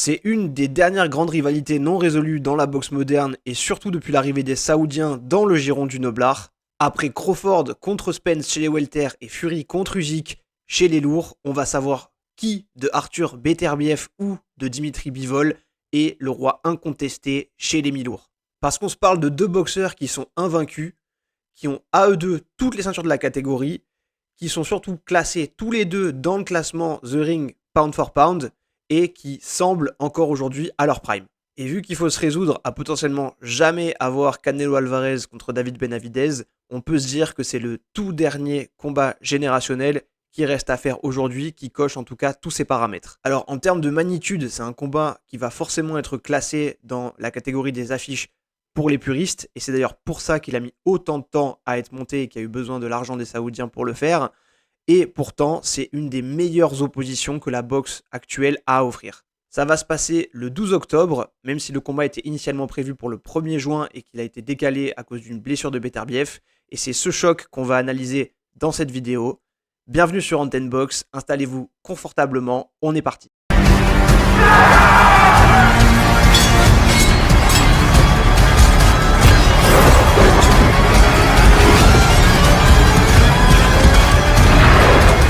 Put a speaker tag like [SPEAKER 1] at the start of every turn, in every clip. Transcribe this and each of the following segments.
[SPEAKER 1] C'est une des dernières grandes rivalités non résolues dans la boxe moderne et surtout depuis l'arrivée des Saoudiens dans le giron du noblard. Après Crawford contre Spence chez les welter et Fury contre Usyk chez les lourds, on va savoir qui de Arthur Beterbiev ou de Dimitri Bivol est le roi incontesté chez les mi-lourds. Parce qu'on se parle de deux boxeurs qui sont invaincus, qui ont à eux deux toutes les ceintures de la catégorie, qui sont surtout classés tous les deux dans le classement The Ring pound for pound et qui semblent encore aujourd'hui à leur prime. Et vu qu'il faut se résoudre à potentiellement jamais avoir Canelo Alvarez contre David Benavidez, on peut se dire que c'est le tout dernier combat générationnel qui reste à faire aujourd'hui, qui coche en tout cas tous ces paramètres. Alors en termes de magnitude, c'est un combat qui va forcément être classé dans la catégorie des affiches pour les puristes, et c'est d'ailleurs pour ça qu'il a mis autant de temps à être monté et qu'il a eu besoin de l'argent des Saoudiens pour le faire, et pourtant c'est une des meilleures oppositions que la boxe actuelle a à offrir. Ça va se passer le 12 octobre, même si le combat était initialement prévu pour le 1er juin et qu'il a été décalé à cause d'une blessure de Beterbiev, et c'est ce choc qu'on va analyser dans cette vidéo. Bienvenue sur Antenne Box, installez-vous confortablement, on est parti.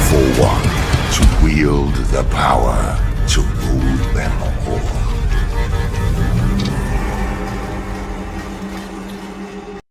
[SPEAKER 2] For one to wield the power to rule them all.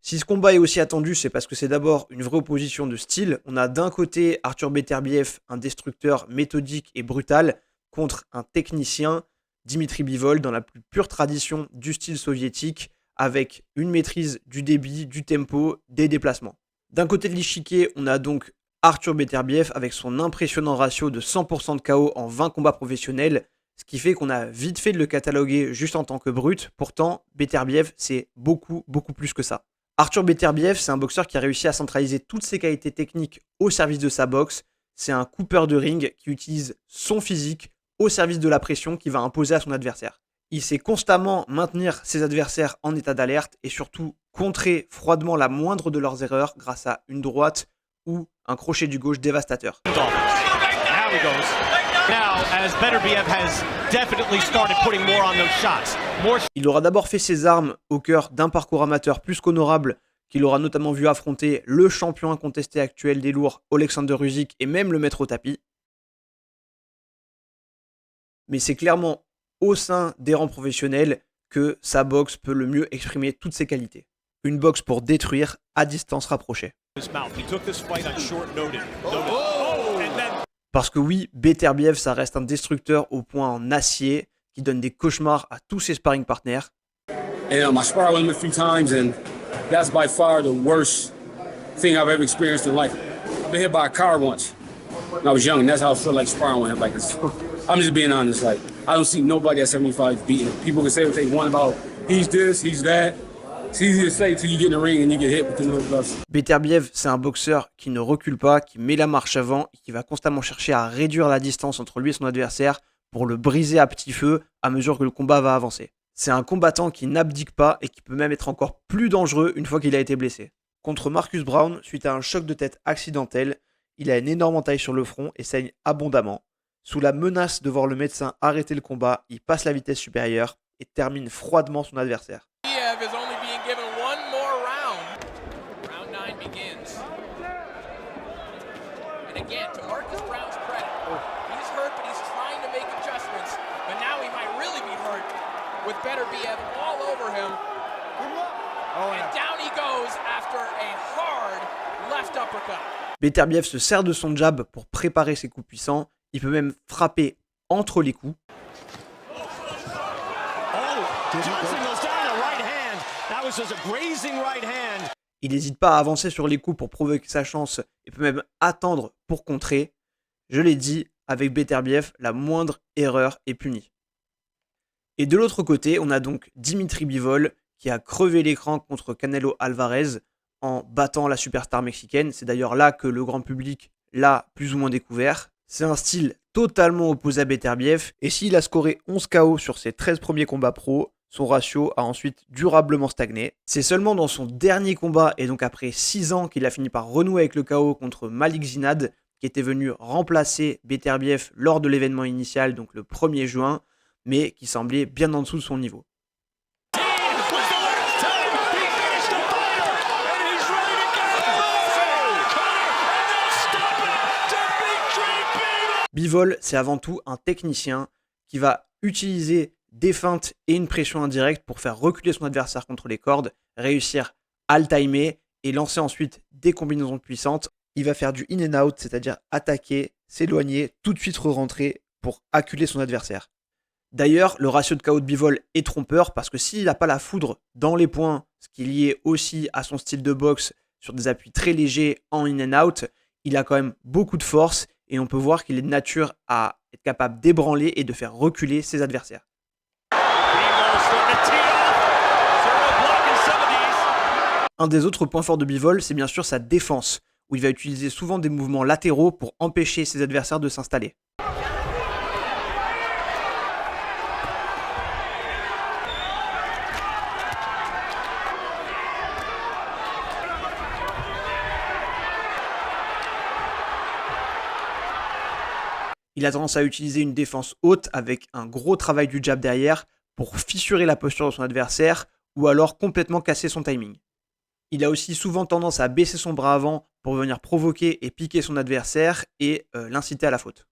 [SPEAKER 1] Si ce combat est aussi attendu, c'est parce que c'est d'abord une vraie opposition de style. On a d'un côté Arthur Beterbiev, un destructeur méthodique et brutal, contre un technicien, Dimitri Bivol, dans la plus pure tradition du style soviétique, avec une maîtrise du débit, du tempo, des déplacements. D'un côté de l'échiquier, on a donc Arthur Beterbiev avec son impressionnant ratio de 100% de KO en 20 combats professionnels, ce qui fait qu'on a vite fait de le cataloguer juste en tant que brut. Pourtant, Beterbiev, c'est beaucoup plus que ça. Arthur Beterbiev, c'est un boxeur qui a réussi à centraliser toutes ses qualités techniques au service de sa boxe. C'est un coupeur de ring qui utilise son physique au service de la pression qu'il va imposer à son adversaire. Il sait constamment maintenir ses adversaires en état d'alerte et surtout contrer froidement la moindre de leurs erreurs grâce à une droite ou un crochet du gauche dévastateur. Il aura d'abord fait ses armes au cœur d'un parcours amateur plus qu'honorable qu'il aura notamment vu affronter le champion incontesté actuel des lourds, Alexander Usyk, et même le mettre au tapis. Mais c'est clairement au sein des rangs professionnels que sa boxe peut le mieux exprimer toutes ses qualités. Une boxe pour détruire à distance rapprochée. Parce que oui, Beterbiev, ça reste un destructeur au point en acier qui donne des cauchemars à tous ses sparring partners.
[SPEAKER 3] And I sparred with him a few times, and that's by far the worst thing I've ever experienced in life. I've been hit by a car once when I was young, and that's how I feel like sparring with him. Like this. I'm just being honest. Like I don't see nobody at 75 beating him. People can say what they want about he's this, he's that. It's easy to say till you get in the ring and you get hit with the little gloves.
[SPEAKER 1] Beterbiev, c'est un boxeur qui ne recule pas, qui met la marche avant et qui va constamment chercher à réduire la distance entre lui et son adversaire pour le briser à petit feu à mesure que le combat va avancer. C'est un combattant qui n'abdique pas et qui peut même être encore plus dangereux une fois qu'il a été blessé. Contre Marcus Browne, suite à un choc de tête accidentel, il a une énorme entaille sur le front et saigne abondamment. Sous la menace de voir le médecin arrêter le combat, il passe la vitesse supérieure et termine froidement son adversaire.
[SPEAKER 4] Again, to Marcus Brown's credit, he's hurt, but he's trying to make adjustments. But now he might really be hurt with Beterbiev all over him. And down he goes after a hard left uppercut.
[SPEAKER 1] Beterbiev se sert de son jab pour préparer ses coups puissants. Il peut même frapper entre les coups. Il n'hésite pas à avancer sur les coups pour provoquer sa chance et peut même attendre pour contrer. Je l'ai dit, avec Beterbiev, la moindre erreur est punie. Et de l'autre côté, on a donc Dimitri Bivol qui a crevé l'écran contre Canelo Alvarez en battant la superstar mexicaine. C'est d'ailleurs là que le grand public l'a plus ou moins découvert. C'est un style totalement opposé à Beterbiev et s'il a scoré 11 KO sur ses 13 premiers combats pro, son ratio a ensuite durablement stagné. C'est seulement dans son dernier combat et donc après 6 ans qu'il a fini par renouer avec le KO contre Malik Zinad qui était venu remplacer Beterbiev lors de l'événement initial, donc le 1er juin. mais qui semblait bien en dessous de son niveau. Bivol, c'est avant tout un technicien qui va utiliser des feintes et une pression indirecte pour faire reculer son adversaire contre les cordes, réussir à le timer et lancer ensuite des combinaisons puissantes. Il va faire du in and out, c'est-à-dire attaquer, s'éloigner, tout de suite re-rentrer pour acculer son adversaire. D'ailleurs, le ratio de KO de Bivol est trompeur parce que s'il n'a pas la foudre dans les points, ce qui est lié aussi à son style de boxe sur des appuis très légers en in and out, il a quand même beaucoup de force et on peut voir qu'il est de nature à être capable d'ébranler et de faire reculer ses adversaires. Un des autres points forts de Bivol, c'est bien sûr sa défense, où il va utiliser souvent des mouvements latéraux pour empêcher ses adversaires de s'installer. Il a tendance à utiliser une défense haute avec un gros travail du jab derrière pour fissurer la posture de son adversaire ou alors complètement casser son timing. Il a aussi souvent tendance à baisser son bras avant pour venir provoquer et piquer son adversaire et l'inciter à la faute.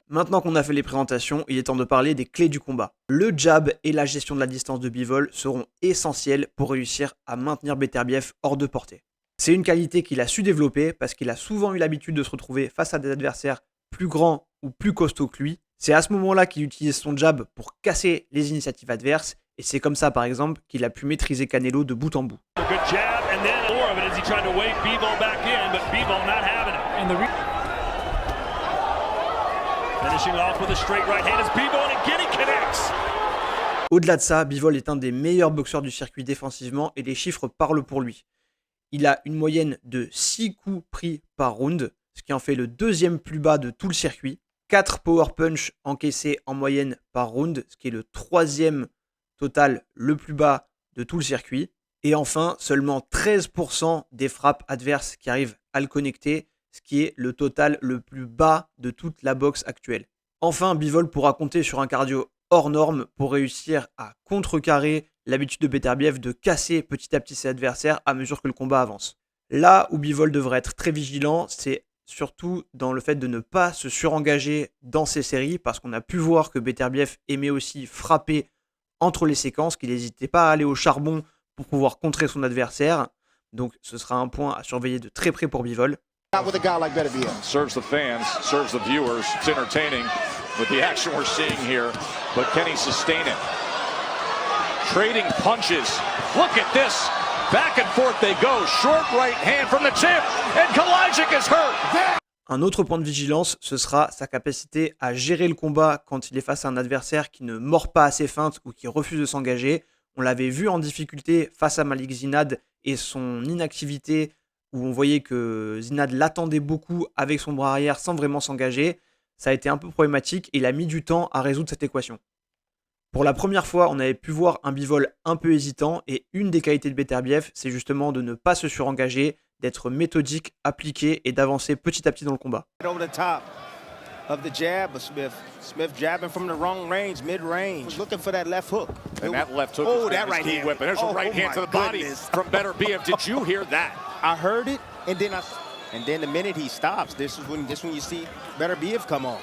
[SPEAKER 1] Maintenant qu'on a fait les présentations, il est temps de parler des clés du combat. Le jab et la gestion de la distance de Bivol seront essentiels pour réussir à maintenir Beterbiev hors de portée. C'est une qualité qu'il a su développer parce qu'il a souvent eu l'habitude de se retrouver face à des adversaires plus grands ou plus costauds que lui. C'est à ce moment-là qu'il utilise son jab pour casser les initiatives adverses et c'est comme ça par exemple qu'il a pu maîtriser Canelo de bout en bout. Au-delà de ça, Bivol est un des meilleurs boxeurs du circuit défensivement et les chiffres parlent pour lui. Il a une moyenne de 6 coups pris par round, ce qui en fait le deuxième plus bas de tout le circuit. 4 power punch encaissés en moyenne par round, ce qui est le troisième total le plus bas de tout le circuit. Et enfin, seulement 13% des frappes adverses qui arrivent à le connecter, ce qui est le total le plus bas de toute la boxe actuelle. Enfin, Bivol pourra compter sur un cardio hors norme pour réussir à contrecarrer l'habitude de Beterbiev de casser petit à petit ses adversaires à mesure que le combat avance. Là où Bivol devrait être très vigilant, c'est surtout dans le fait de ne pas se surengager dans ses séries, parce qu'on a pu voir que Beterbiev aimait aussi frapper entre les séquences, qu'il n'hésitait pas à aller au charbon pour pouvoir contrer son adversaire. Donc ce sera un point à surveiller de très près pour Bivol.
[SPEAKER 5] With a guy like Beterbiev. Serves the fans, serves the viewers. It's entertaining with the action we're seeing here, but can he sustain it? Trading punches. Look at this. Back and forth they go. Short right hand from the tip, and Kalajic is hurt.
[SPEAKER 1] Un autre point de vigilance, ce sera sa capacité à gérer le combat quand il est face à un adversaire qui ne mord pas à ses feintes ou qui refuse de s'engager. On l'avait vu en difficulté face à Malik Zinad et son inactivité, où on voyait que Zinad l'attendait beaucoup avec son bras arrière sans vraiment s'engager. Ça a été un peu problématique et il a mis du temps à résoudre cette équation. Pour la première fois, on avait pu voir un Bivol un peu hésitant et une des qualités de Beterbiev, c'est justement de ne pas se surengager, d'être méthodique, appliqué et d'avancer petit à petit dans le combat.
[SPEAKER 6] Of the jab, but Smith jabbing from the wrong range, mid-range, looking for that left hook.
[SPEAKER 5] And that left hook.
[SPEAKER 6] Oh, that right hand.
[SPEAKER 5] Weapon. There's a right hand to the body from Beterbiev. Did you hear that?
[SPEAKER 6] I heard it, and then the minute he stops, this is when you see Beterbiev come on.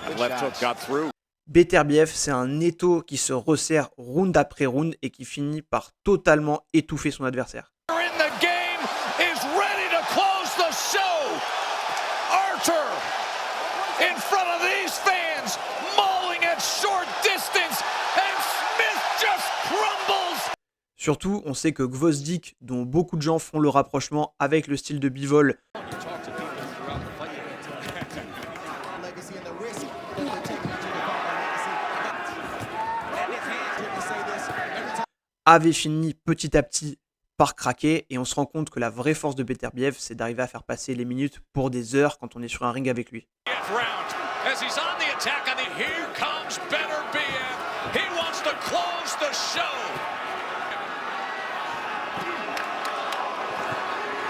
[SPEAKER 5] That left hook got through.
[SPEAKER 1] Beterbiev, c'est un étau qui se resserre round après round et qui finit par totalement étouffer son adversaire.
[SPEAKER 4] In front of these fans, mauling at short distance, and Smith just crumbles.
[SPEAKER 1] Surtout, on sait que Gvozdyk, dont beaucoup de gens font le rapprochement avec le style de Bivol, avait fini petit à petit par craquer et on se rend compte que la vraie force de Beterbiev, c'est d'arriver à faire passer les minutes pour des heures quand on est sur un ring avec lui.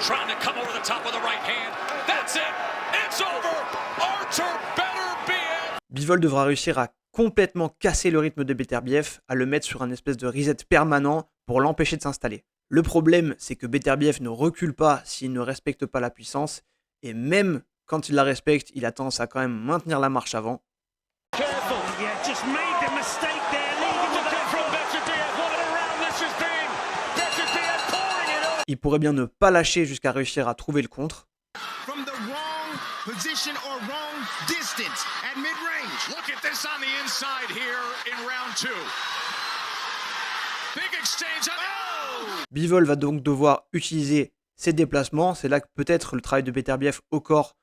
[SPEAKER 4] Trying to come over the top with the right hand. That's it.
[SPEAKER 5] It's over. Artur Beterbiev.
[SPEAKER 1] Bivol devra réussir à complètement casser le rythme de Beterbiev, à le mettre sur un espèce de reset permanent pour l'empêcher de s'installer. Le problème, c'est que Beterbiev ne recule pas s'il ne respecte pas la puissance, et même quand il la respecte, il a tendance à quand même maintenir la marche avant.
[SPEAKER 5] Careful. Yeah, just made the mistake there. Leading to from Beterbiev. What a round this has been. Beterbiev pouring it on.
[SPEAKER 1] Il pourrait bien ne pas lâcher jusqu'à réussir à trouver le contre.
[SPEAKER 7] From the wrong position or wrong distance at mid-range.
[SPEAKER 5] Look at this on the inside here in round 2. Big exchange. Oh!
[SPEAKER 1] Bivol va donc devoir utiliser ses déplacements. C'est là que peut-être le travail de Beterbiev au corps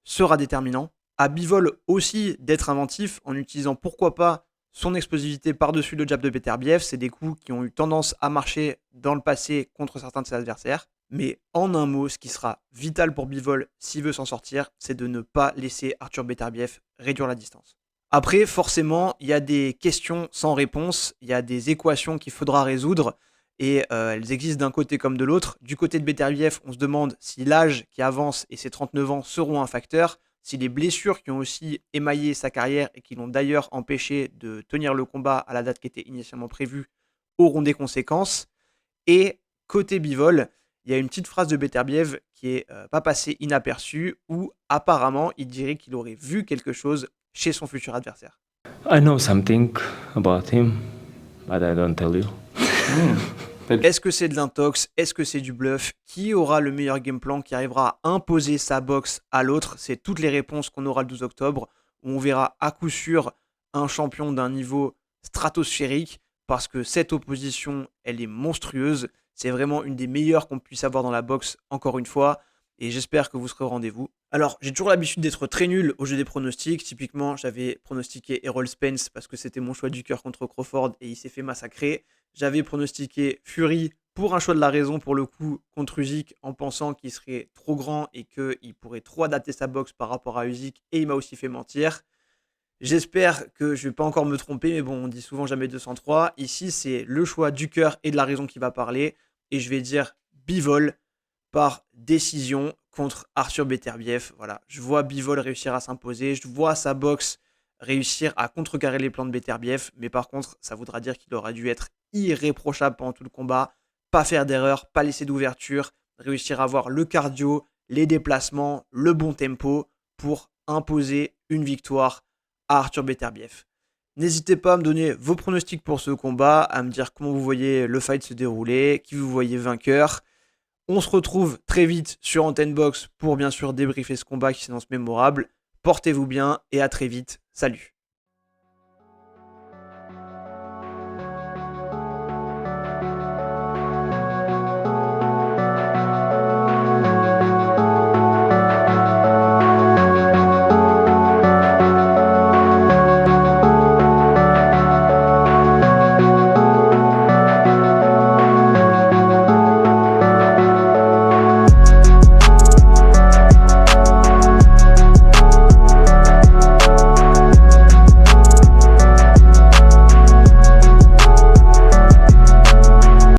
[SPEAKER 1] sera déterminant. À Bivol aussi d'être inventif en utilisant pourquoi pas son explosivité par-dessus le jab de Beterbiev. C'est des coups qui ont eu tendance à marcher dans le passé contre certains de ses adversaires. Mais en un mot, ce qui sera vital pour Bivol s'il veut s'en sortir, c'est de ne pas laisser Artur Beterbiev réduire la distance. Après, forcément, il y a des questions sans réponse, il y a des équations qu'il faudra résoudre, et elles existent d'un côté comme de l'autre. Du côté de Beterbiev, on se demande si l'âge qui avance et ses 39 ans seront un facteur, si les blessures qui ont aussi émaillé sa carrière et qui l'ont d'ailleurs empêché de tenir le combat à la date qui était initialement prévue auront des conséquences. Et côté Bivol, il y a une petite phrase de Beterbiev qui est pas passée inaperçue, où apparemment il dirait qu'il aurait vu quelque chose chez son futur adversaire.
[SPEAKER 8] I know something about him, but I don't tell you.
[SPEAKER 1] Est-ce que c'est de l'intox? Est-ce que c'est du bluff? Qui aura le meilleur game plan, qui arrivera à imposer sa boxe à l'autre? C'est toutes les réponses qu'on aura le 12 octobre, où on verra à coup sûr un champion d'un niveau stratosphérique, parce que cette opposition, elle est monstrueuse. C'est vraiment une des meilleures qu'on puisse avoir dans la boxe, encore une fois, et j'espère que vous serez au rendez-vous. Alors, j'ai toujours l'habitude d'être très nul au jeu des pronostics. Typiquement, j'avais pronostiqué Errol Spence parce que c'était mon choix du cœur contre Crawford et il s'est fait massacrer. J'avais pronostiqué Fury pour un choix de la raison, pour le coup, contre Usyk, en pensant qu'il serait trop grand et qu'il pourrait trop adapter sa boxe par rapport à Usyk, et il m'a aussi fait mentir. J'espère que je ne vais pas encore me tromper, mais bon, on dit souvent jamais 203. Ici, c'est le choix du cœur et de la raison qui va parler, et je vais dire Bivol par décision contre Artur Beterbiev. Voilà, je vois Bivol réussir à s'imposer, je vois sa boxe réussir à contrecarrer les plans de Beterbiev, mais par contre, ça voudra dire qu'il aura dû être irréprochable pendant tout le combat, pas faire d'erreur, pas laisser d'ouverture, réussir à avoir le cardio, les déplacements, le bon tempo pour imposer une victoire à Artur Beterbiev. N'hésitez pas à me donner vos pronostics pour ce combat, à me dire comment vous voyez le fight se dérouler, qui vous voyez vainqueur. On se retrouve très vite sur Antenne Box pour bien sûr débriefer ce combat qui s'annonce mémorable. Portez-vous bien et à très vite. Salut.